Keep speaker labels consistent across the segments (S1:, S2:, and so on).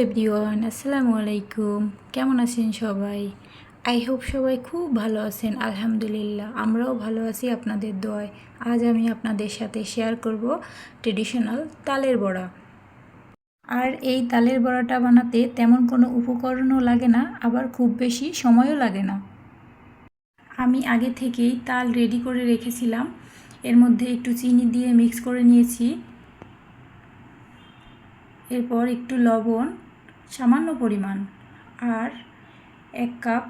S1: Everyone, আসসালামু আলাইকুম। কেমন আছেন সবাই? আই হোপ সবাই খুব ভালো আছেন। আলহামদুলিল্লাহ, আমরাও ভালো আছি আপনাদের দোয়ায়। আজ আমি আপনাদের সাথে শেয়ার করব ট্রেডিশনাল তালের বড়া। আর এই তালের বড়াটা বানাতে তেমন কোনো উপকরণও লাগে না, আবার খুব বেশি সময়ও লাগে না। আমি আগে থেকেই তাল রেডি করে রেখেছিলাম। এর মধ্যে একটু চিনি দিয়ে মিক্স করে নিয়েছি। এরপর একটু লবণ সামান্য পরিমাণ আর 1 কাপ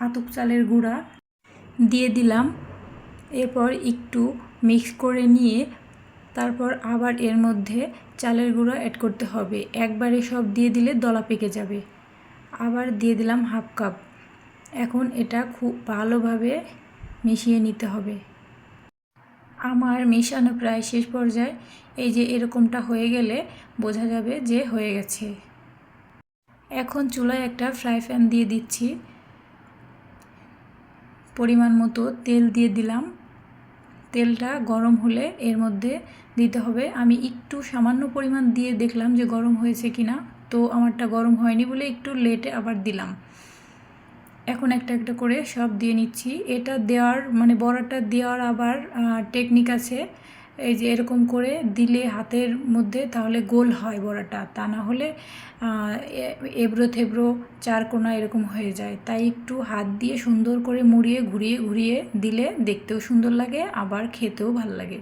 S1: আতপ চালের গুঁড়া দিয়ে দিলাম। এরপর একটু মিক্স করে নিয়ে তারপর আবার এর মধ্যে চালের গুঁড়া অ্যাড করতে হবে। একবারে সব দিয়ে দিলে দলা পেকে যাবে। আবার দিয়ে দিলাম 1/2 কাপ। এখন এটা খুব ভালোভাবে মিশিয়ে নিতে হবে। আমার মেশানো প্রায় শেষ পর্যায়ে। এই যে এরকমটা হয়ে গেলে বোঝা যাবে যে হয়ে গেছে। এখন চুলায় একটা ফ্রাই প্যান দিয়ে দিচ্ছি। পরিমাণ মতো তেল দিয়ে দিলাম। তেলটা গরম হলে এর মধ্যে দিতে হবে। আমি একটু সামান্য পরিমাণ দিয়ে দেখলাম যে গরম হয়েছে কিনা, তো আমারটা গরম হয়নি বলে একটু লেটে আবার দিলাম। এখন একটা একটা করে সব দিয়ে নিচ্ছি। এটা দেওয়ার বড়াটা দেওয়ার আবার টেকনিক আছে। এই যে এরকম করে দিলে হাতের মধ্যে তাহলে গোল হয় বড়াটা, তা না হলে এবড়ো থেবড়ো চারকোনা এরকম হয়ে যায়। তাই একটু হাত দিয়ে সুন্দর করে মুড়িয়ে ঘুরিয়ে ঘুরিয়ে দিলে দেখতেও সুন্দর লাগে, আবার খেতেও ভালো লাগে।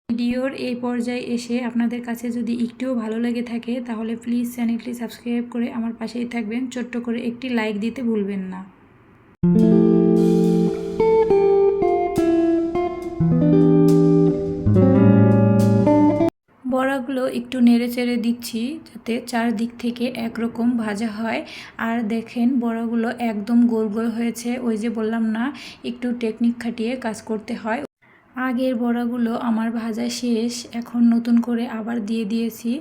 S1: ভিডিওর এই পর্যায়ে এসে আপনাদের কাছে যদি একটুও ভালো লেগে থাকে তাহলে প্লিজ চ্যানেলটি সাবস্ক্রাইব করে আমার পাশেই থাকবেন। ছোট্ট করে একটি লাইক দিতে ভুলবেন না। বড়াগুলো একটু নেড়ে চেড়ে দিচ্ছি যাতে চারদিক থেকে একরকম ভাজা হয়। আর দেখেন বড়াগুলো একদম গোল গোল হয়েছে। ওই যে বললাম না, একটু টেকনিক খাটিয়ে কাজ করতে হয়। আগের বড়াগুলো আমার ভাজা শেষ, এখন নতুন করে আবার দিয়ে দিয়েছি।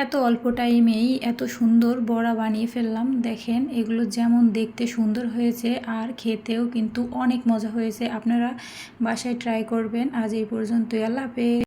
S1: এত অল্প টাইমেই এত সুন্দর বড়া বানিয়ে ফেললাম। দেখেন এগুলো যেমন দেখতে সুন্দর হয়েছে আর খেতেও কিন্তু অনেক মজা হয়েছে। আপনারা বাসায় ট্রাই করবেন। আজ এই পর্যন্তই। আল্লাহ হাফেজ।